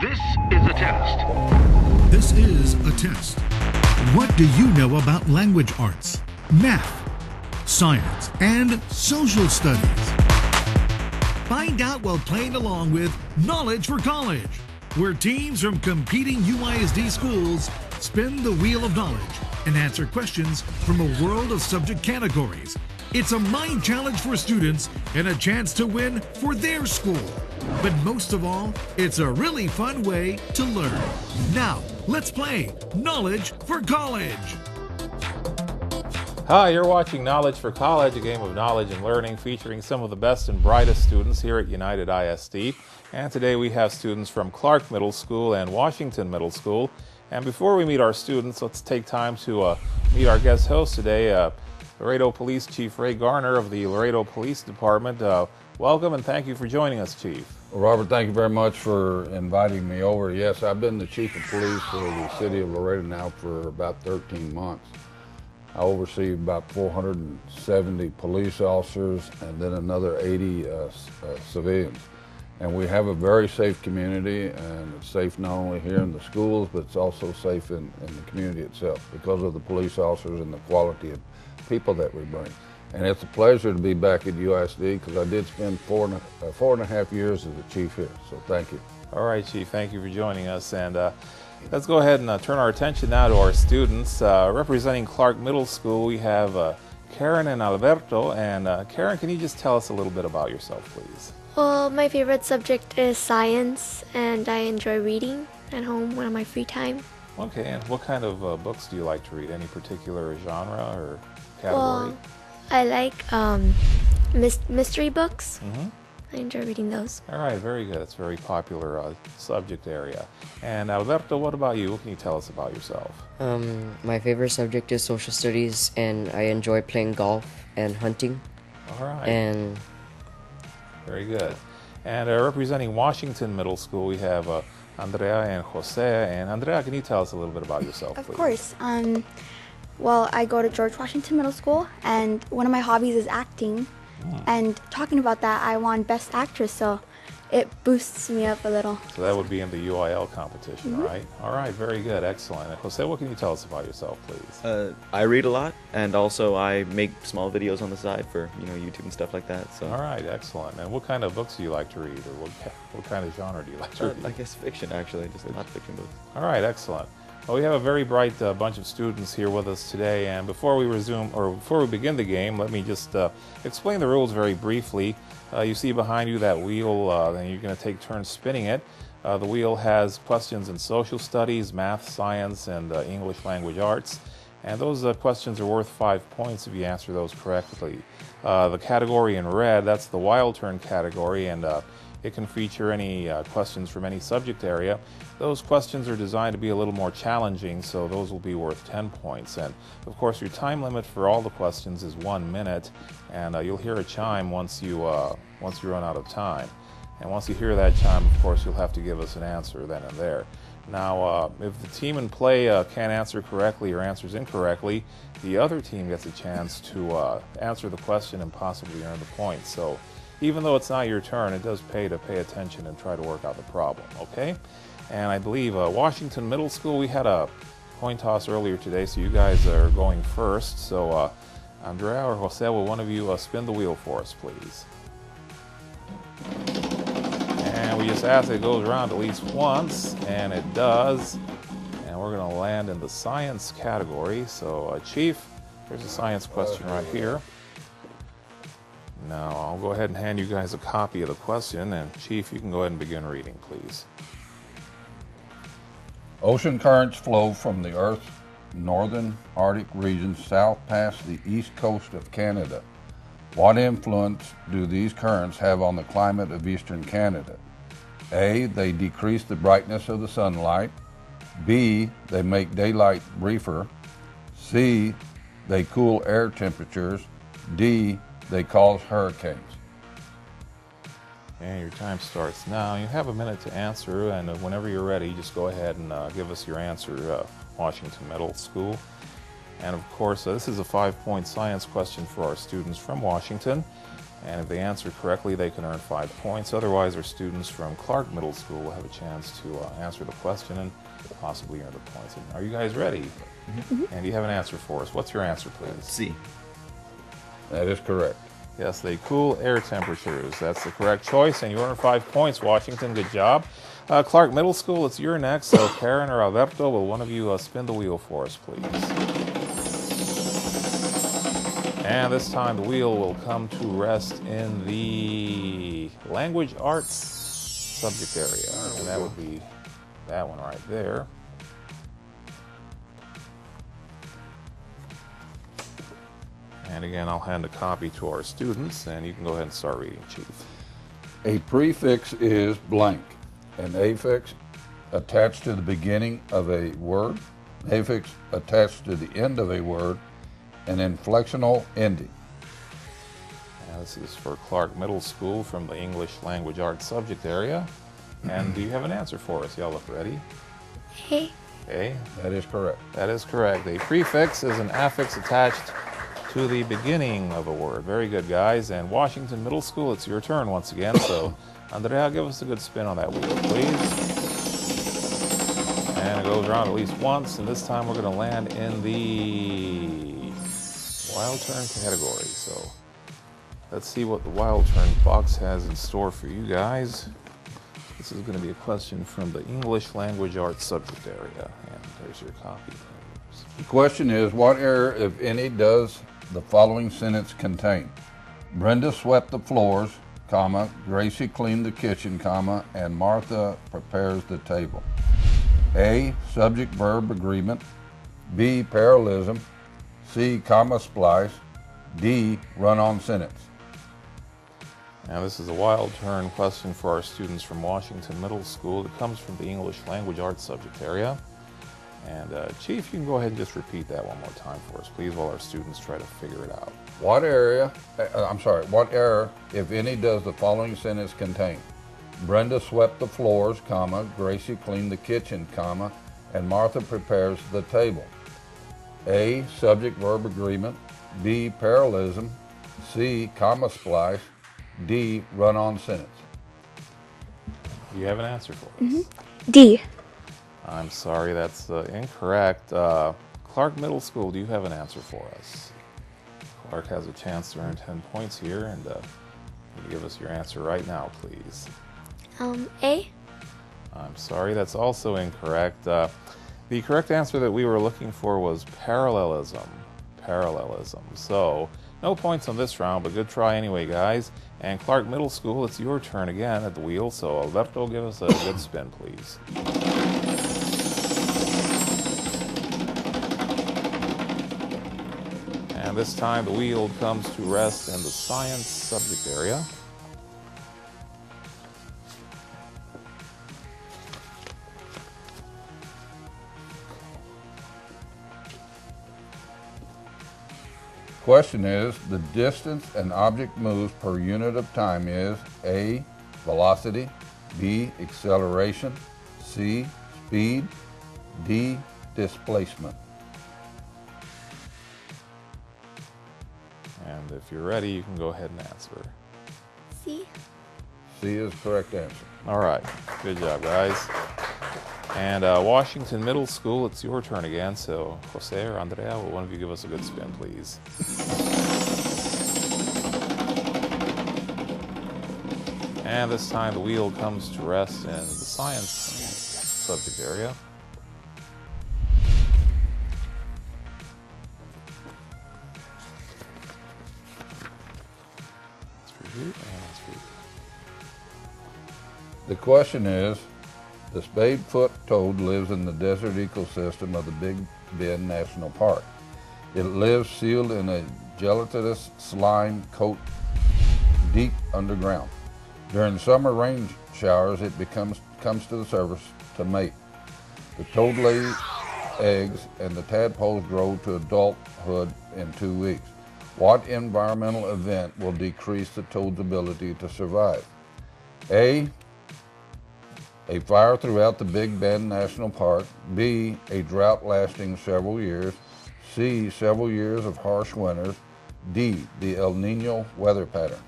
This is a test. This is a test. What do you know about language arts, math, science, and social studies? Find out while playing along with Knowledge for College, where teams from competing UISD schools spin the wheel of knowledge and answer questions from a world of subject categories. It's a mind challenge for students and a chance to win for their school. But most of all, it's a really fun way to learn. Now, let's play Knowledge for College. Hi, you're watching Knowledge for College, a game of knowledge and learning featuring some of the best and brightest students here at United ISD. And today we have students from Clark Middle School and Washington Middle School. And before we meet our students, let's take time to meet our guest host today, Laredo Police Chief Ray Garner of the Laredo Police Department. Welcome and thank you for joining us, Chief. Well, Robert, thank you very much for inviting me over. Yes, I've been the Chief of Police for the city of Laredo now for about 13 months. I oversee about 470 police officers and then another 80 civilians. And we have a very safe community, and it's safe not only here in the schools, but it's also safe in the community itself because of the police officers and the quality of people that we bring. And it's a pleasure to be back at UISD because I did spend four and a half years as a chief here, so thank you. All right, Chief, thank you for joining us. And let's go ahead and turn our attention now to our students. Representing Clark Middle School, we have Karen and Alberto. And Karen, can you just tell us a little bit about yourself, please? Well, my favorite subject is science, and I enjoy reading at home when on my free time. Okay, and what kind of books do you like to read? Any particular genre or category? Well, I like mystery books. Mm-hmm. I enjoy reading those. All right, very good. It's a very popular subject area. And Alberto, what about you? What can you tell us about yourself? My favorite subject is social studies, and I enjoy playing golf and hunting. All right. And very good. And representing Washington Middle School, we have Andrea and Jose. And Andrea, can you tell us a little bit about yourself, Of please? course. Well, I go to George Washington Middle School, and one of my hobbies is acting. And talking about that, I won Best Actress, so it boosts me up a little. So that would be in the UIL competition, right? All right, very good, excellent. And Jose, what can you tell us about yourself, please? I read a lot, and also I make small videos on the side for YouTube and stuff like that. So All right, excellent. And what kind of books do you like to read, or what kind of genre do you like to read? I guess fiction, actually, just not fiction books. All right, excellent. Well, we have a very bright bunch of students here with us today, and before we begin the game, let me just explain the rules very briefly. You see behind you that wheel, and you're going to take turns spinning it. The wheel has questions in social studies, math, science, and English language arts, and those questions are worth 5 points if you answer those correctly. The category in red, that's the wild turn category, and it can feature any questions from any subject area. Those questions are designed to be a little more challenging, so those will be worth 10 points. And of course, your time limit for all the questions is 1 minute, and you'll hear a chime once you run out of time. And once you hear that chime, of course, you'll have to give us an answer then and there. Now, if the team in play can't answer correctly or answers incorrectly, the other team gets a chance to answer the question and possibly earn the point. So even though it's not your turn, it does pay to pay attention and try to work out the problem, okay? And I believe Washington Middle School, we had a coin toss earlier today, so you guys are going first. So Andrea or Jose, will one of you spin the wheel for us, please? And we just ask that it goes around at least once, and it does. And we're going to land in the science category. So Chief, here's a science question right here. Now, I'll go ahead and hand you guys a copy of the question, and Chief, you can go ahead and begin reading, please. Ocean currents flow from the Earth's northern Arctic region south past the east coast of Canada. What influence do these currents have on the climate of eastern Canada? A, they decrease the brightness of the sunlight. B, they make daylight briefer. C, they cool air temperatures. D, they cause hurricanes. And your time starts now. You have a minute to answer, and whenever you're ready, just go ahead and give us your answer, Washington Middle School. And of course, this is a 5-point science question for our students from Washington. And if they answer correctly, they can earn 5 points. Otherwise, our students from Clark Middle School will have a chance to answer the question and possibly earn the points. And are you guys ready? Mm-hmm. And you have an answer for us. What's your answer, please? C. That is correct. Yes, they cool air temperatures. That's the correct choice, and you earn 5 points. Washington, good job. Clark Middle School, it's your next. So Karen or Alberto, will one of you spin the wheel for us, please? And this time the wheel will come to rest in the language arts subject area. And that would be that one right there. And again, I'll hand a copy to our students, and you can go ahead and start reading, Chief. A prefix is blank. An affix attached to the beginning of a word. Affix attached to the end of a word. An inflectional ending. Now, this is for Clark Middle School from the English Language Arts subject area. And do you have an answer for us? Y'all look ready? A. A? That is correct. That is correct. A prefix is an affix attached to the beginning of a word. Very good, guys. And Washington Middle School, it's your turn once again. So, Andrea, give us a good spin on that wheel, please. And it goes around at least once, and this time we're going to land in the wild turn category. So, let's see what the wild turn box has in store for you guys. This is going to be a question from the English Language Arts subject area. And there's your copy. The question is, what error, if any, does the following sentence contain? Brenda swept the floors, comma, Gracie cleaned the kitchen, comma, and Martha prepares the table. A, subject-verb agreement. B, parallelism. C, comma splice. D, run-on sentence. Now this is a wild turn question for our students from Washington Middle School. It comes from the English Language Arts subject area. And Chief, you can go ahead and just repeat that one more time for us, please, while our students try to figure it out. What error, if any, does the following sentence contain? Brenda swept the floors, comma, Gracie cleaned the kitchen, comma, and Martha prepares the table. A, subject-verb agreement. B, parallelism. C, comma splice. D, run-on sentence. Do you have an answer for us? Mm-hmm. D. I'm sorry, that's incorrect. Clark Middle School, do you have an answer for us? Clark has a chance to earn 10 points here, and can you give us your answer right now, please? A. I'm sorry, that's also incorrect. The correct answer that we were looking for was parallelism. Parallelism. So, no points on this round, but good try anyway, guys. And Clark Middle School, it's your turn again at the wheel, so Alberto, give us a good spin, please. And this time the wheel comes to rest in the science subject area. Question is, the distance an object moves per unit of time is A, velocity, B, acceleration, C, speed, D, displacement. And if you're ready, you can go ahead and answer. C. C is the correct answer. All right, good job, guys. And Washington Middle School, it's your turn again. So, Jose or Andrea, will one of you give us a good spin, please? And this time the wheel comes to rest in the science subject area. Let's review and let's review. The question is, the spadefoot toad lives in the desert ecosystem of the Big Bend National Park. It lives sealed in a gelatinous slime coat deep underground. During summer rain showers, it comes to the surface to mate. The toad lays eggs and the tadpoles grow to adulthood in 2 weeks. What environmental event will decrease the toad's ability to survive? A fire throughout the Big Bend National Park. B, a drought lasting several years. C, several years of harsh winters. D, the El Nino weather pattern.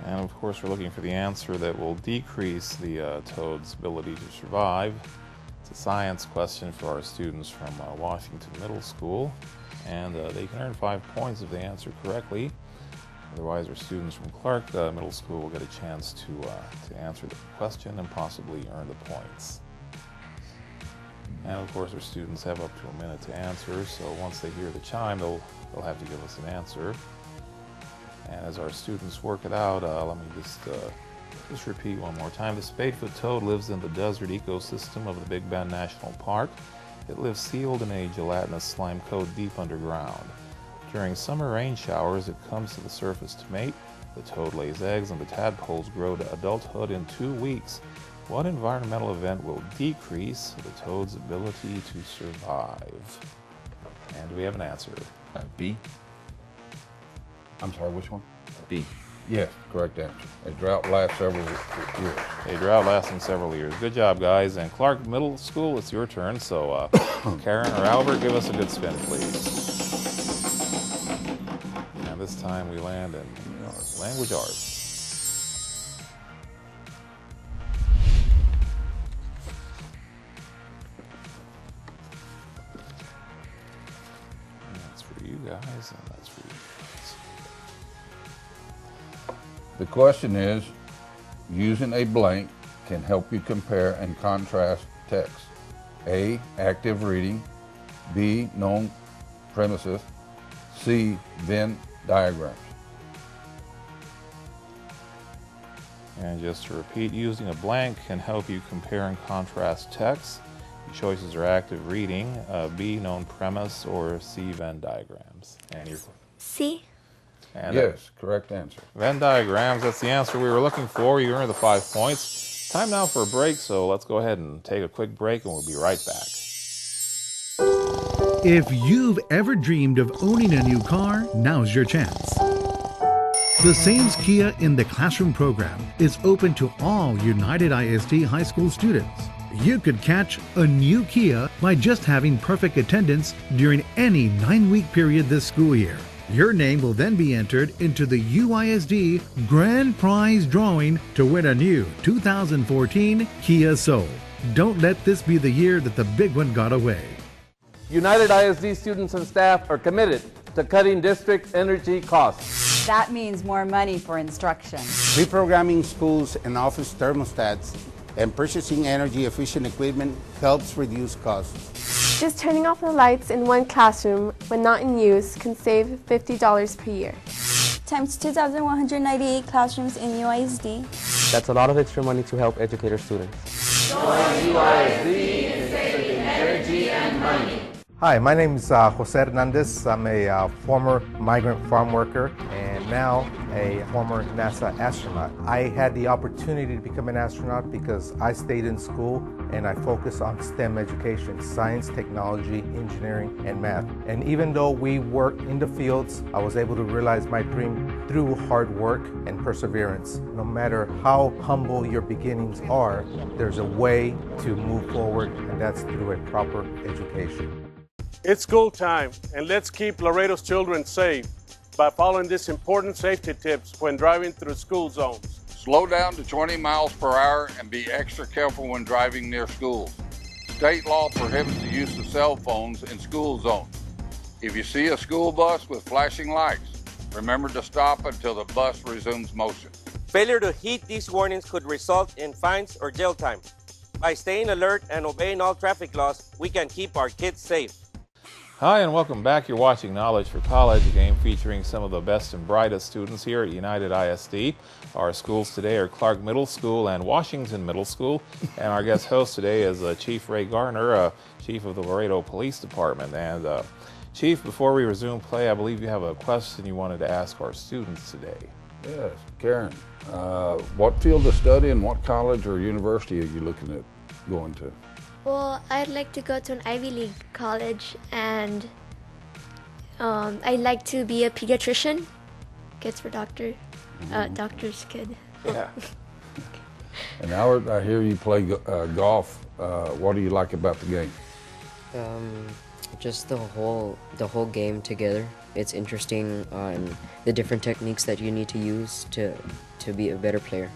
And of course, we're looking for the answer that will decrease the toad's ability to survive. It's a science question for our students from Washington Middle School, and they can earn 5 points if they answer correctly. Otherwise, our students from Clark Middle School will get a chance to answer the question and possibly earn the points. And of course, our students have up to a minute to answer, so once they hear the chime, they'll have to give us an answer. And as our students work it out, let me just repeat one more time. The spadefoot toad lives in the desert ecosystem of the Big Bend National Park. It lives sealed in a gelatinous slime coat deep underground. During summer rain showers, it comes to the surface to mate. The toad lays eggs and the tadpoles grow to adulthood in 2 weeks. What environmental event will decrease the toad's ability to survive? And do we have an answer? B. I'm sorry, which one? B. Yes, correct answer. A drought lasts several years. A drought lasting several years. Good job, guys. And Clark Middle School, it's your turn. So Karen or Albert, give us a good spin, please. And this time we land in language arts. And that's for you guys, and that's for you guys. The question is, using a blank can help you compare and contrast text. A, active reading. B, known premises. C, Venn diagrams. And just to repeat, using a blank can help you compare and contrast text. Your choices are active reading, B, known premise, or C, Venn diagrams. And your C. and Yes, correct answer. Venn diagrams, that's the answer we were looking for. You earned the 5 points. Time now for a break, so let's go ahead and take a quick break and we'll be right back. If you've ever dreamed of owning a new car, now's your chance. The Sames Kia in the Classroom program is open to all United ISD high school students. You could catch a new Kia by just having perfect attendance during any 9-week period this school year. Your name will then be entered into the UISD Grand Prize drawing to win a new 2014 Kia Soul. Don't let this be the year that the big one got away. United ISD students and staff are committed to cutting district energy costs. That means more money for instruction. Reprogramming schools and office thermostats and purchasing energy-efficient equipment helps reduce costs. Just turning off the lights in one classroom when not in use can save $50 per year. Times 2,198 classrooms in UISD. That's a lot of extra money to help educate our students. Join UISD in saving energy and money. Hi, my name is Jose Hernandez. I'm a former migrant farm worker and now a former NASA astronaut. I had the opportunity to become an astronaut because I stayed in school and I focused on STEM education, science, technology, engineering, and math. And even though we worked in the fields, I was able to realize my dream through hard work and perseverance. No matter how humble your beginnings are, there's a way to move forward, and that's through a proper education. It's school time, and let's keep Laredo's children safe by following these important safety tips when driving through school zones. Slow down to 20 miles per hour and be extra careful when driving near schools. State law prohibits the use of cell phones in school zones. If you see a school bus with flashing lights, remember to stop until the bus resumes motion. Failure to heed these warnings could result in fines or jail time. By staying alert and obeying all traffic laws, we can keep our kids safe. Hi and welcome back. You're watching Knowledge for College, a game featuring some of the best and brightest students here at United ISD. Our schools today are Clark Middle School and Washington Middle School. And our guest host today is Chief Ray Garner, Chief of the Laredo Police Department. And Chief, before we resume play, I believe you have a question you wanted to ask our students today. Yes, Karen, what field of study and what college or university are you looking at going to? Well, I'd like to go to an Ivy League college, and I'd like to be a pediatrician. Kids for doctor, doctor's kid. Yeah. And Howard, I hear you play golf. What do you like about the game? Just the whole game together. It's interesting on the different techniques that you need to use to be a better player.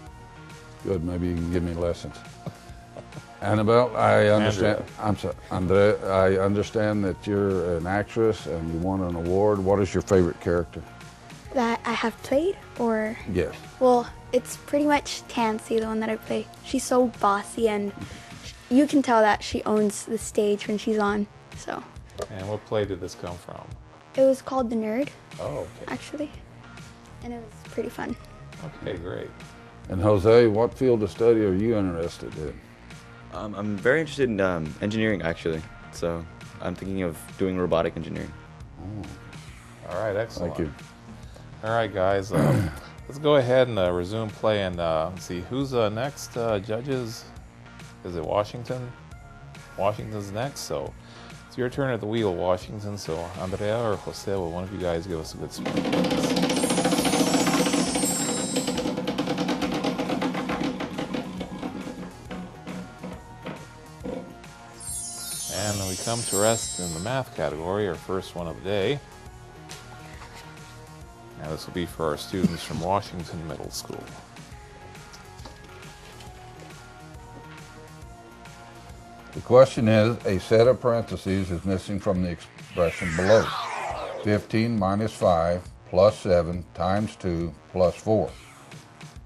Good. Maybe you can give me lessons. Annabelle, I understand. I'm sorry, Andrea. I understand that you're an actress and you won an award. What is your favorite character? That I have played, or? Yes. Well, it's pretty much Tansy, the one that I play. She's so bossy, and you can tell that she owns the stage when she's on. So. And what play did this come from? It was called The Nerd. Oh, okay. Actually, and it was pretty fun. Okay, great. And Jose, what field of study are you interested in? I'm very interested in engineering, actually. So I'm thinking of doing robotic engineering. Oh. All right, excellent. Thank you. All right, guys. Let's go ahead and resume play and see who's next. Judges, is it Washington? Washington's next, so it's your turn at the wheel, Washington. So Andrea or Jose, will one of you guys give us a good spin, please? And then we come to rest in the math category, our first one of the day. And this will be for our students from Washington Middle School. The question is, a set of parentheses is missing from the expression below. 15 minus 5 plus 7 times 2 plus 4.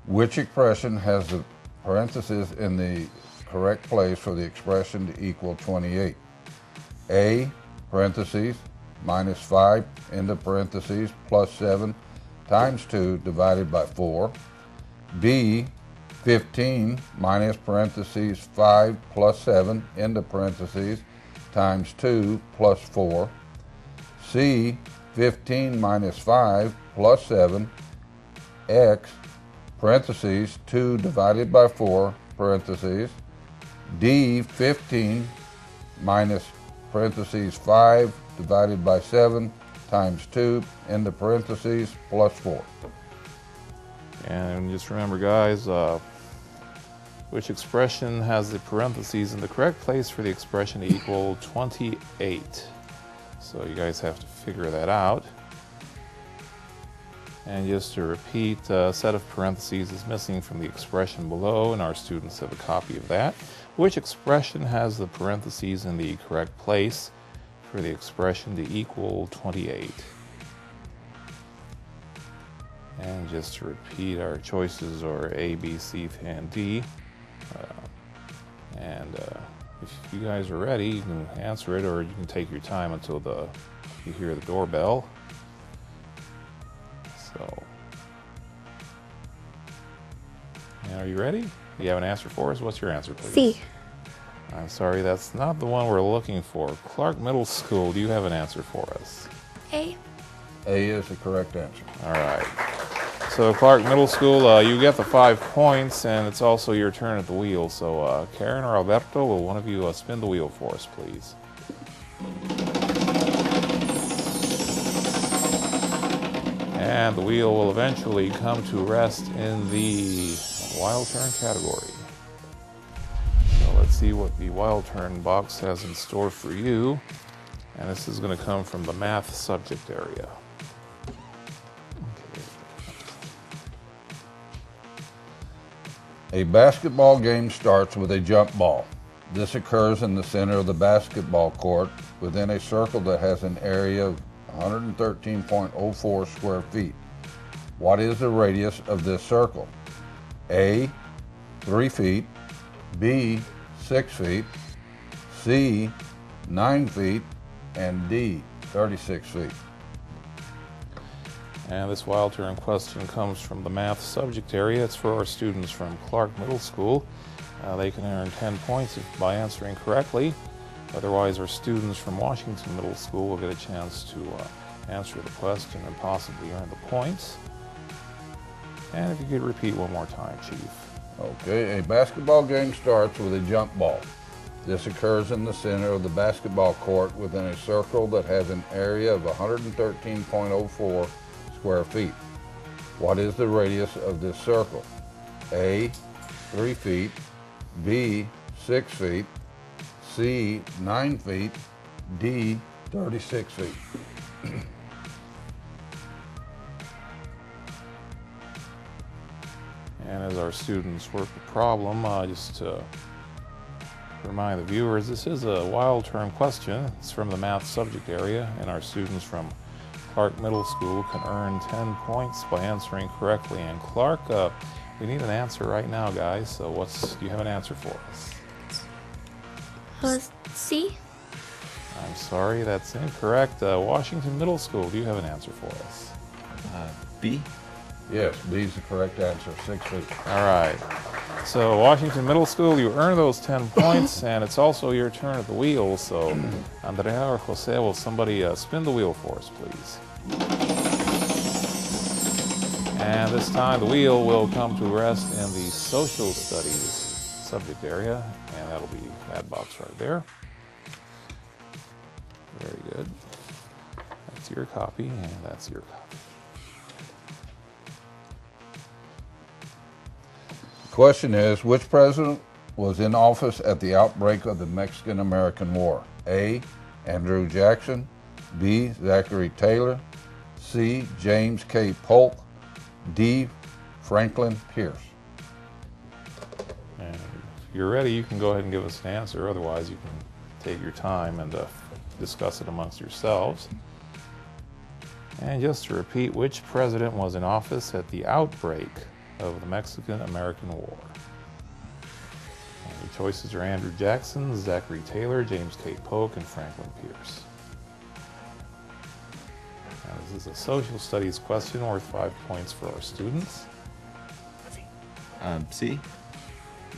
Which expression has the parentheses in the correct place for the expression to equal 28? A, parentheses, minus 5 into parentheses plus 7 times 2 divided by 4. B, 15 minus parentheses 5 plus 7 into parentheses times 2 plus 4. C, 15 minus 5 plus 7 x parentheses 2 divided by 4 parentheses. D, 15 minus parentheses 5 divided by 7 times 2 into parentheses plus 4. And just remember, guys, which expression has the parentheses in the correct place for the expression to equal 28? So you guys have to figure that out. And just to repeat, a set of parentheses is missing from the expression below, and our students have a copy of that. Which expression has the parentheses in the correct place for the expression to equal 28? And just to repeat, our choices are A, B, C, and D. If you guys are ready, you can answer it, or you can take your time until you hear the doorbell. So, are you ready? Do you have an answer for us? What's your answer, please? C. I'm sorry, that's not the one we're looking for. Clark Middle School, do you have an answer for us? A. A is the correct answer. All right. So Clark Middle School, you get the 5 points, and it's also your turn at the wheel. So Karen or Alberto, will one of you spin the wheel for us, please? And the wheel will eventually come to rest in the wild turn category. So let's see what the wild turn box has in store for you. And this is going to come from the math subject area. A basketball game starts with a jump ball. This occurs in the center of the basketball court within a circle that has an area of 113.04 square feet. What is the radius of this circle? A, 3 feet, B, 6 feet, C, 9 feet, and D, 36 feet. And this wild turn question comes from the math subject area. It's for our students from Clark Middle School. They can earn 10 points by answering correctly. Otherwise, our students from Washington Middle School will get a chance to answer the question and possibly earn the points. And if you could repeat one more time, Chief. Okay, a basketball game starts with a jump ball. This occurs in the center of the basketball court within a circle that has an area of 113.04 square feet. What is the radius of this circle? A, 3 feet, B, 6 feet, C, 9 feet, D, 36 feet. And as our students work the problem, just to remind the viewers, this is a wild term question. It's from the math subject area, and our students from Clark Middle School can earn 10 points by answering correctly. And Clark, we need an answer right now, guys. So do you have an answer for us? C? I'm sorry, that's incorrect. Washington Middle School, do you have an answer for us? B? Yes, B is the correct answer, 6 feet. All right. So Washington Middle School, you earn those 10 points, and it's also your turn at the wheel. So Andrea or Jose, will somebody spin the wheel for us, please? And this time the wheel will come to rest in the social studies subject area, and that'll be that box right there. Very good. That's your copy, and that's your copy. The question is, which president was in office at the outbreak of the Mexican-American War? A, Andrew Jackson, B, Zachary Taylor, C, James K. Polk, D, Franklin Pierce. And if you're ready, you can go ahead and give us an answer. Otherwise, you can take your time and discuss it amongst yourselves. And just to repeat, which president was in office at the outbreak of the Mexican-American War? And your choices are Andrew Jackson, Zachary Taylor, James K. Polk, and Franklin Pierce. Now, this is a social studies question worth 5 points for our students. C?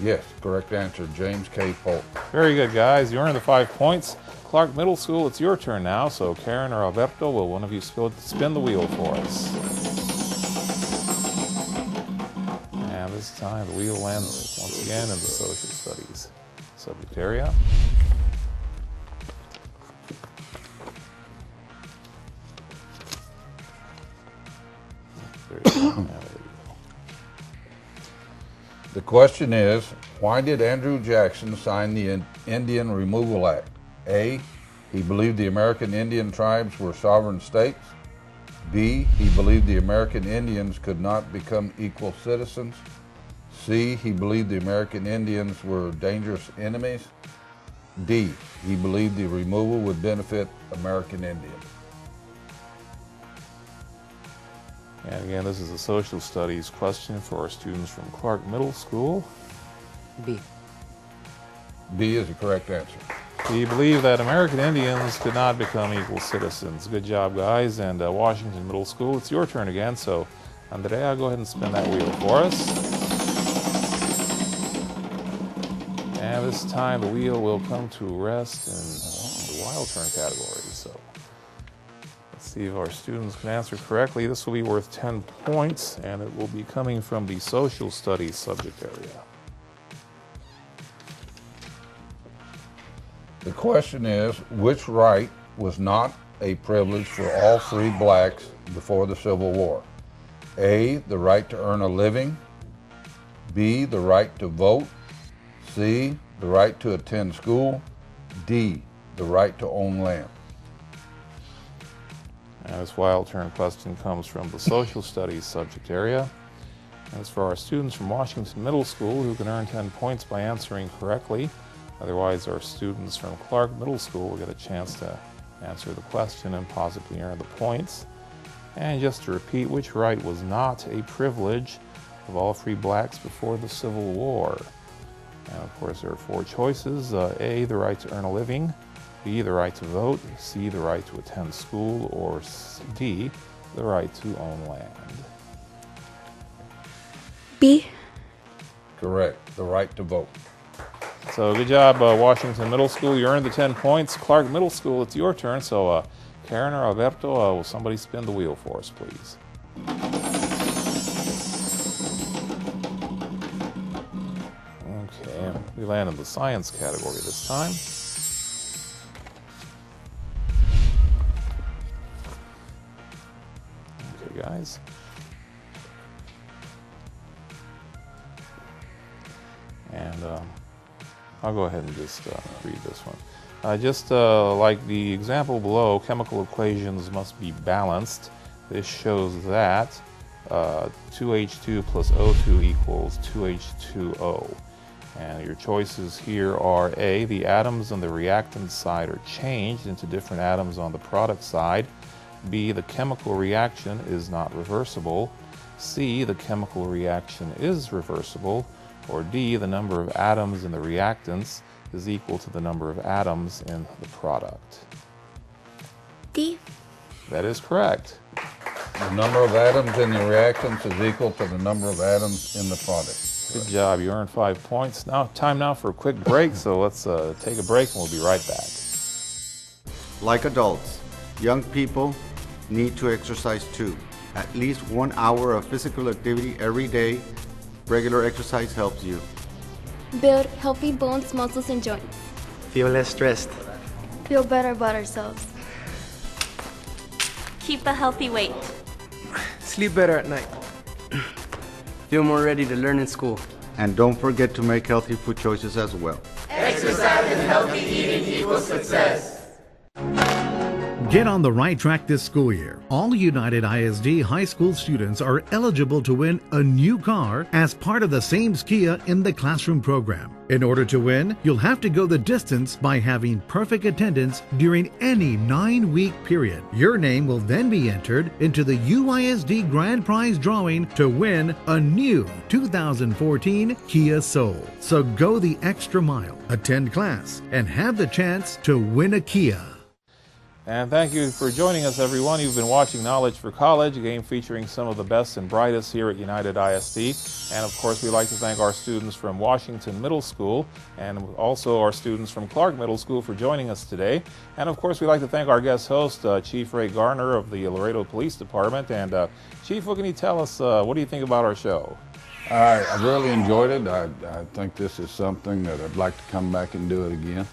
Yes, correct answer, James K. Polk. Very good, guys. You earned the 5 points. Clark Middle School, it's your turn now. So Karen or Alberto, will one of you spin the wheel for us? And this time the wheel lands once again in the social studies subject area. The question is, why did Andrew Jackson sign the Indian Removal Act? A, he believed the American Indian tribes were sovereign states. B, he believed the American Indians could not become equal citizens. C, he believed the American Indians were dangerous enemies. D, he believed the removal would benefit American Indians. And again, this is a social studies question for our students from Clark Middle School. B. B is the correct answer. Do you believe that American Indians could not become equal citizens? Good job, guys. And Washington Middle School, it's your turn again. So, Andrea, go ahead and spin that wheel for us. And this time the wheel will come to rest in the wild turn category. So, let's see if our students can answer correctly. This will be worth 10 points, and it will be coming from the social studies subject area. The question is, which right was not a privilege for all free blacks before the Civil War? A, the right to earn a living. B, the right to vote. C, the right to attend school. D, the right to own land. And this wild turn question comes from the social studies subject area. And it's for our students from Washington Middle School who can earn 10 points by answering correctly. Otherwise, our students from Clark Middle School will get a chance to answer the question and possibly earn the points. And just to repeat, which right was not a privilege of all free blacks before the Civil War? And of course, there are 4 choices. A, the right to earn a living. B, the right to vote. C, the right to attend school. Or D, the right to own land. B. Correct, the right to vote. So good job, Washington Middle School. You earned the 10 points. Clark Middle School, it's your turn. So Karen or Alberto, will somebody spin the wheel for us, please? Okay, we land in the science category this time. Okay, guys. And I'll go ahead and just read this one. Just like the example below, chemical equations must be balanced. This shows that 2H2 plus O2 equals 2H2O. And your choices here are A, the atoms on the reactant side are changed into different atoms on the product side. B, the chemical reaction is not reversible. C, the chemical reaction is reversible. Or D, the number of atoms in the reactants is equal to the number of atoms in the product. D. That is correct. The number of atoms in the reactants is equal to the number of atoms in the product. Good job. You earned 5 points. Time now for a quick break, so let's take a break and we'll be right back. Like adults, young people need to exercise too. At least 1 hour of physical activity every day. Regular exercise helps you. Build healthy bones, muscles, and joints. Feel less stressed. Feel better about ourselves. Keep a healthy weight. Sleep better at night. Feel more ready to learn in school. And don't forget to make healthy food choices as well. Exercise and healthy eating equals success. Get on the right track this school year. All United ISD high school students are eligible to win a new car as part of the same Kia in the classroom program. In order to win, you'll have to go the distance by having perfect attendance during any 9-week period. Your name will then be entered into the UISD Grand Prize drawing to win a new 2014 Kia Soul. So go the extra mile, attend class, and have the chance to win a Kia. And thank you for joining us, everyone. You've been watching Knowledge for College, a game featuring some of the best and brightest here at United ISD. And of course, we'd like to thank our students from Washington Middle School and also our students from Clark Middle School for joining us today. And of course, we'd like to thank our guest host, Chief Ray Garner of the Laredo Police Department. And Chief, what can you tell us? What do you think about our show? I really enjoyed it. I think this is something that I'd like to come back and do it again.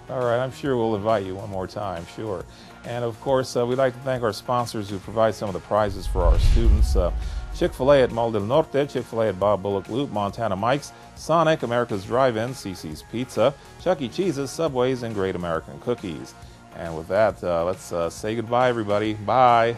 All right, I'm sure we'll invite you one more time, sure. And of course, we'd like to thank our sponsors who provide some of the prizes for our students. Chick-fil-A at Mall del Norte, Chick-fil-A at Bob Bullock Loop, Montana Mike's, Sonic, America's Drive-In, CC's Pizza, Chuck E. Cheese's, Subways, and Great American Cookies. And with that, let's say goodbye, everybody. Bye.